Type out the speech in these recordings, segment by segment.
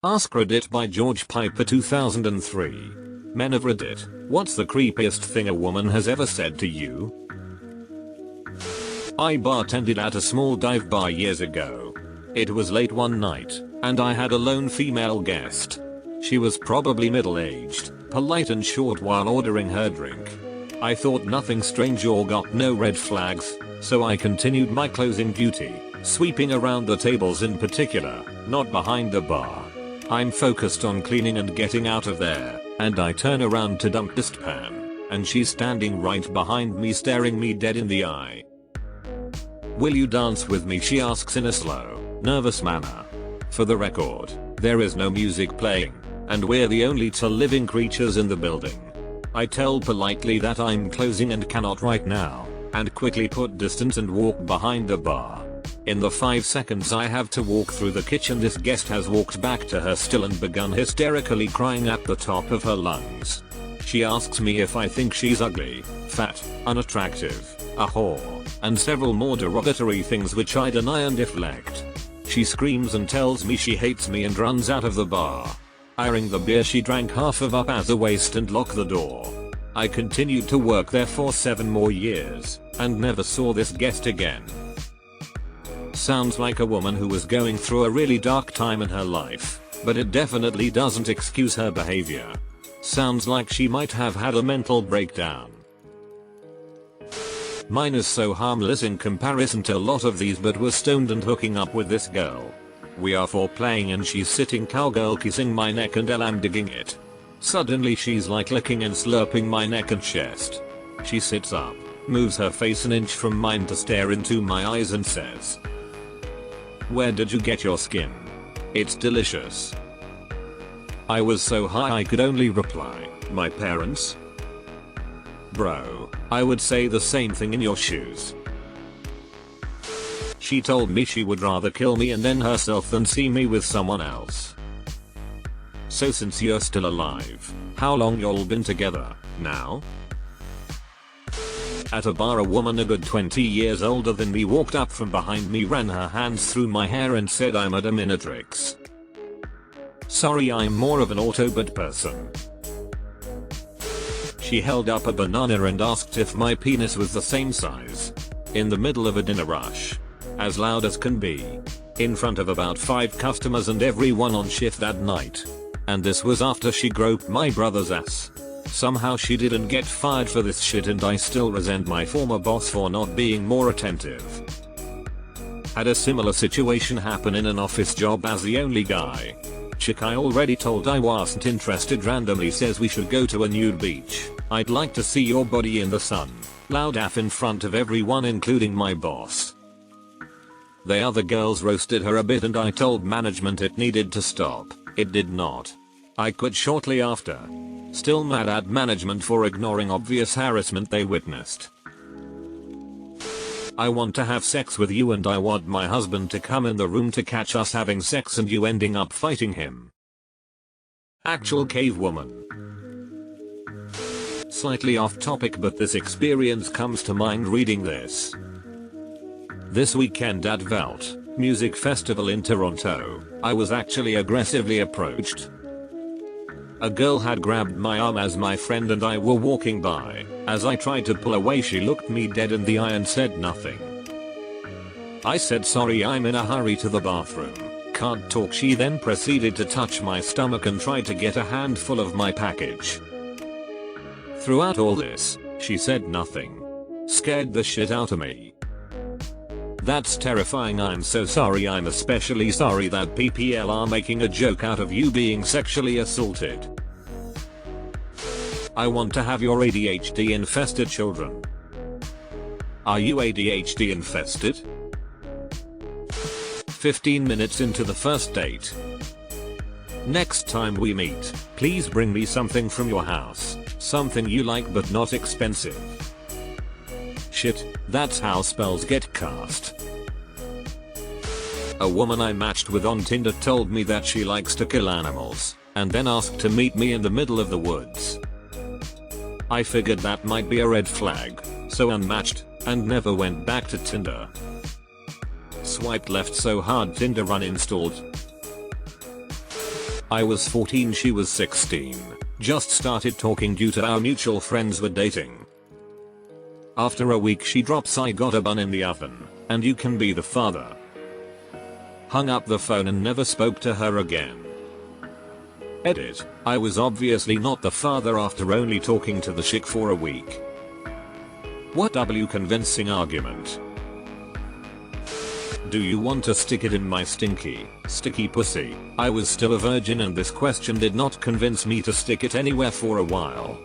AskReddit by George Piper 2003. Men of Reddit, what's the creepiest thing a woman has ever said to you? I bartended at a small dive bar years ago. It was late one night, and I had a lone female guest. She was probably middle-aged, polite and short while ordering her drink. I thought nothing strange or got no red flags, so I continued my closing duty, sweeping around the tables in particular, not behind the bar. I'm focused on cleaning and getting out of there, and I turn around to dump dustpan, and she's standing right behind me staring me dead in the eye. "Will you dance with me?" she asks in a slow, nervous manner. For the record, there is no music playing, and we're the only two living creatures in the building. I tell politely that I'm closing and cannot right now, and quickly put distance and walk behind the bar. In the 5 seconds I have to walk through the kitchen, this guest has walked back to her still and begun hysterically crying at the top of her lungs. She asks me if I think she's ugly, fat, unattractive, a whore, and several more derogatory things which I deny and deflect. She screams and tells me she hates me and runs out of the bar. I ring the beer she drank half of up as a waste and lock the door. I continued to work there for 7 more years, and never saw this guest again. Sounds like a woman who was going through a really dark time in her life, but it definitely doesn't excuse her behavior. Sounds like she might have had a mental breakdown. Mine is so harmless in comparison to a lot of these, but was stoned and hooking up with this girl. We are foreplaying and she's sitting cowgirl kissing my neck and I'm digging it. Suddenly she's like licking and slurping my neck and chest. She sits up, moves her face an inch from mine to stare into my eyes and says, "Where did you get your skin? It's delicious." I was so high I could only reply, "My parents." Bro, I would say the same thing in your shoes. She told me she would rather kill me and then herself than see me with someone else. So since you're still alive, how long y'all been together now? At a bar, a woman a good 20 years older than me walked up from behind me, ran her hands through my hair and said I'm a dominatrix. Sorry, I'm more of an Autobot person. She held up a banana and asked if my penis was the same size. In the middle of a dinner rush. As loud as can be. In front of about 5 customers and everyone on shift that night. And this was after she groped my brother's ass. Somehow she didn't get fired for this shit, and I still resent my former boss for not being more attentive. Had a similar situation happen in an office job as the only guy. Chick I already told I wasn't interested randomly says we should go to a nude beach. I'd like to see your body in the sun. Loud af in front of everyone including my boss. The other girls roasted her a bit and I told management it needed to stop. It did not. I quit shortly after. Still mad at management for ignoring obvious harassment they witnessed. I want to have sex with you and I want my husband to come in the room to catch us having sex and you ending up fighting him. Actual cave woman. Slightly off topic, but this experience comes to mind reading this. This weekend at Velt Music Festival in Toronto, I was actually aggressively approached. A girl had grabbed my arm as my friend and I were walking by. As I tried to pull away, she looked me dead in the eye and said nothing. I said sorry, I'm in a hurry to the bathroom. Can't talk. She then proceeded to touch my stomach and tried to get a handful of my package. Throughout all this, she said nothing. Scared the shit out of me. That's terrifying. I'm so sorry. I'm especially sorry that PPL are making a joke out of you being sexually assaulted. I want to have your ADHD infested children. Are you ADHD infested? 15 minutes into the first date. Next time we meet, please bring me something from your house. Something you like but not expensive. Shit, that's how spells get cast. A woman I matched with on Tinder told me that she likes to kill animals, and then asked to meet me in the middle of the woods. I figured that might be a red flag, so unmatched, and never went back to Tinder. Swiped left so hard Tinder uninstalled. I was 14, she was 16. Just started talking due to our mutual friends were dating. After a week she drops, "I got a bun in the oven, and you can be the father." Hung up the phone and never spoke to her again. Edit. I was obviously not the father after only talking to the chick for a week. What W convincing argument. Do you want to stick it in my sticky pussy? I was still a virgin and this question did not convince me to stick it anywhere for a while.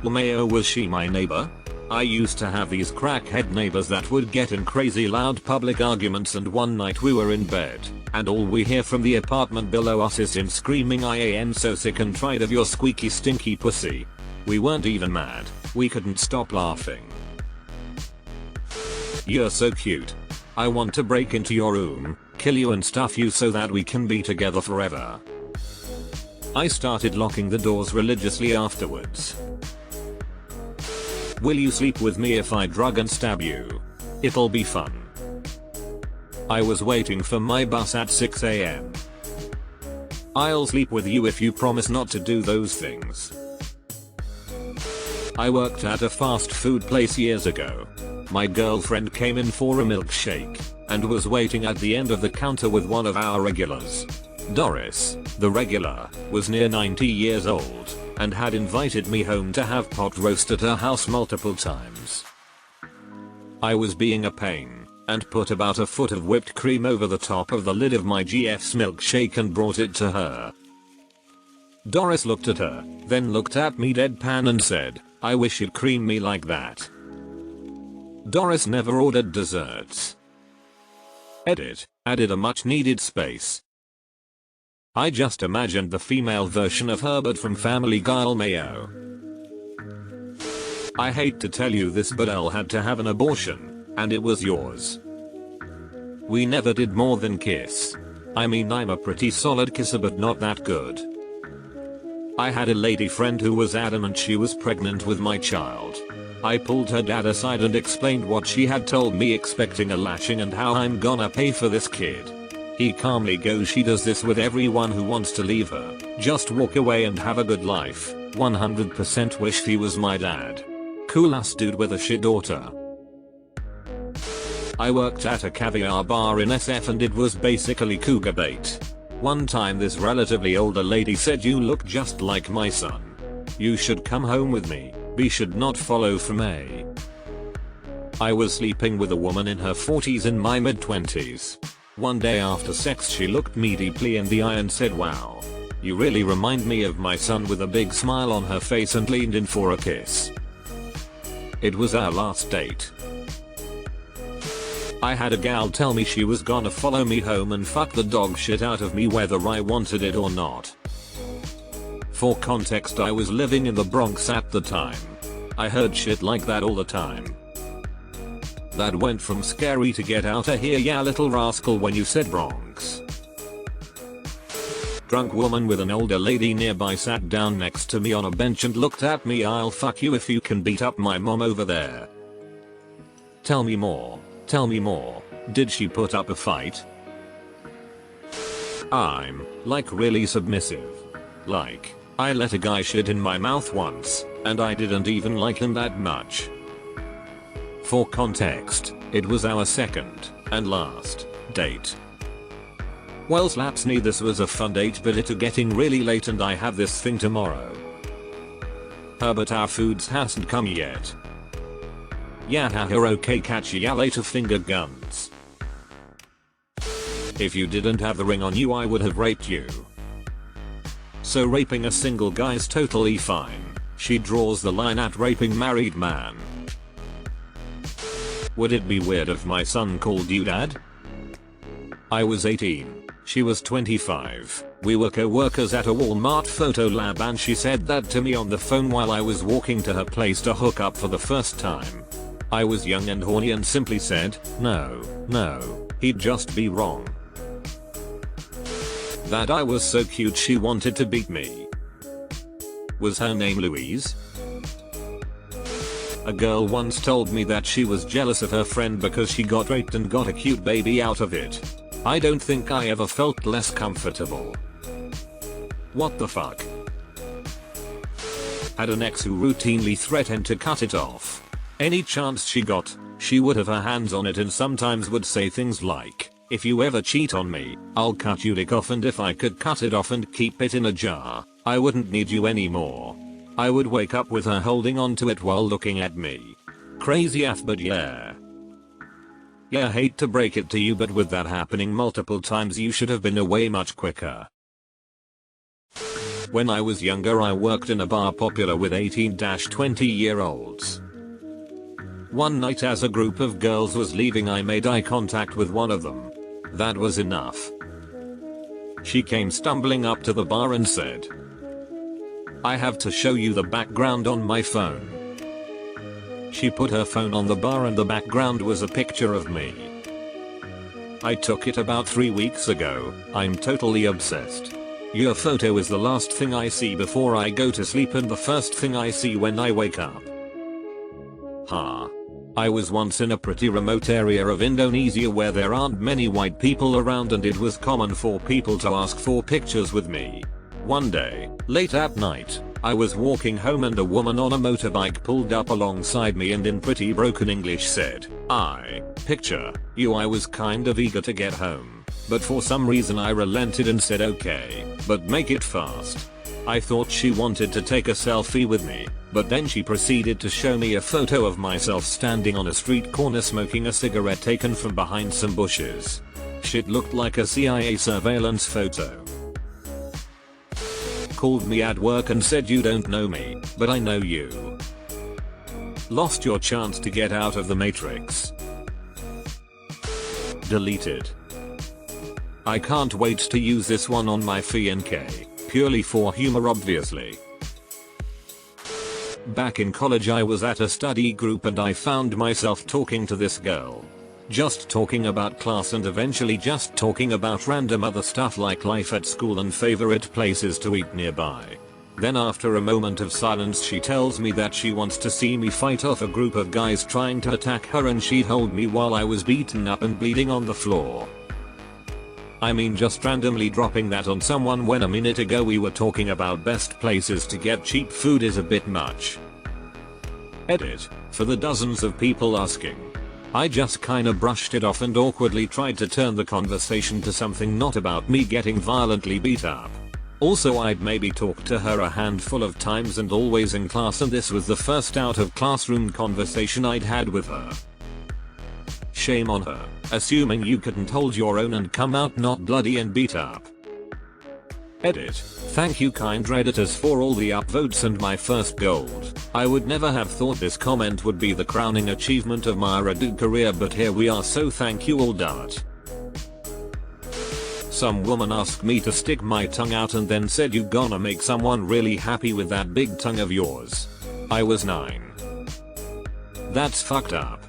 LMAO, was she my neighbor? I used to have these crackhead neighbors that would get in crazy loud public arguments, and one night we were in bed, and all we hear from the apartment below us is him screaming, "I am so sick and tired of your squeaky stinky pussy." We weren't even mad, we couldn't stop laughing. You're so cute. I want to break into your room, kill you and stuff you so that we can be together forever. I started locking the doors religiously afterwards. Will you sleep with me if I drug and stab you? It'll be fun. I was waiting for my bus at 6 AM. I'll sleep with you if you promise not to do those things. I worked at a fast food place years ago. My girlfriend came in for a milkshake and was waiting at the end of the counter with one of our regulars. Doris, the regular, was near 90 years old and had invited me home to have pot roast at her house multiple times. I was being a pain and put about a foot of whipped cream over the top of the lid of my GF's milkshake and brought it to her. Doris looked at her, then looked at me deadpan and said, "I wish you'd cream me like that." Doris never ordered desserts. Edit. Added a much needed space. I just imagined the female version of Herbert from Family Guy. LMAO. I hate to tell you this, but Elle had to have an abortion, and it was yours. We never did more than kiss. I mean, I'm a pretty solid kisser but not that good. I had a lady friend who was adamant she was pregnant with my child. I pulled her dad aside and explained what she had told me, expecting a lashing and how I'm gonna pay for this kid. He calmly goes, "She does this with everyone who wants to leave her. Just walk away and have a good life. 100% wish he was my dad. Cool ass dude with a shit daughter." I worked at a caviar bar in SF and it was basically cougar bait. One time this relatively older lady said, "You look just like my son. You should come home with me. B should not follow from A." I was sleeping with a woman in her 40s in my mid-20s. One day after sex she looked me deeply in the eye and said, "Wow, you really remind me of my son," with a big smile on her face, and leaned in for a kiss. It was our last date. I had a gal tell me she was gonna follow me home and fuck the dog shit out of me whether I wanted it or not. For context, I was living in the Bronx at the time. I heard shit like that all the time. That went from scary to get out of here, ya little rascal, when you said Bronx. Drunk woman with an older lady nearby sat down next to me on a bench and looked at me. "I'll fuck you if you can beat up my mom over there." Tell me more. Tell me more. Did she put up a fight? I'm, like, really submissive. Like, I let a guy shit in my mouth once, and I didn't even like him that much. For context, it was our second and last date. Well, slapsney, this was a fun date, but it's getting really late and I have this thing tomorrow. But our foods hasn't come yet. Yeah, okay, catch ya later, finger guns. If you didn't have the ring on you, I would have raped you. So raping a single guy's totally fine. She draws the line at raping married man. Would it be weird if my son called you dad? I was 18. She was 25. We were co-workers at a Walmart photo lab and she said that to me on the phone while I was walking to her place to hook up for the first time. I was young and horny and simply said, no, he'd just be wrong. That I was so cute she wanted to beat me. Was her name Louise? A girl once told me that she was jealous of her friend because she got raped and got a cute baby out of it. I don't think I ever felt less comfortable. What the fuck? Had an ex who routinely threatened to cut it off. Any chance she got, she would have her hands on it and sometimes would say things like, "If you ever cheat on me, I'll cut your dick off, and if I could cut it off and keep it in a jar, I wouldn't need you anymore." I would wake up with her holding onto it while looking at me. Crazy AF, but yeah. Yeah, hate to break it to you, but with that happening multiple times you should have been away much quicker. When I was younger I worked in a bar popular with 18-20-year-olds. One night as a group of girls was leaving I made eye contact with one of them. That was enough. She came stumbling up to the bar and said, "I have to show you the background on my phone." She put her phone on the bar and the background was a picture of me. I took it about 3 weeks ago. I'm totally obsessed. Your photo is the last thing I see before I go to sleep and the first thing I see when I wake up. Ha. I was once in a pretty remote area of Indonesia where there aren't many white people around and it was common for people to ask for pictures with me. One day, late at night, I was walking home and a woman on a motorbike pulled up alongside me and in pretty broken English said, "Picture you." I was kind of eager to get home, but for some reason I relented and said okay, but make it fast. I thought she wanted to take a selfie with me, but then she proceeded to show me a photo of myself standing on a street corner smoking a cigarette taken from behind some bushes. Shit looked like a CIA surveillance photo. Called me at work and said, "You don't know me, but I know you. Lost your chance to get out of the matrix." Deleted. I can't wait to use this one on my FNK, purely for humor obviously. Back in college I was at a study group and I found myself talking to this girl. Just talking about class and eventually just talking about random other stuff like life at school and favorite places to eat nearby. Then after a moment of silence she tells me that she wants to see me fight off a group of guys trying to attack her and she'd hold me while I was beaten up and bleeding on the floor. I mean, just randomly dropping that on someone when a minute ago we were talking about best places to get cheap food is a bit much. Edit. For the dozens of people asking. I just kinda brushed it off and awkwardly tried to turn the conversation to something not about me getting violently beat up. Also, I'd maybe talked to her a handful of times and always in class, and this was the first out of classroom conversation I'd had with her. Shame on her, assuming you couldn't hold your own and come out not bloody and beat up. Edit. Thank you kind redditors for all the upvotes and my first gold. I would never have thought this comment would be the crowning achievement of my Reddit career, but here we are, so thank you all. Some woman asked me to stick my tongue out and then said, "You gonna make someone really happy with that big tongue of yours." I was 9. That's fucked up.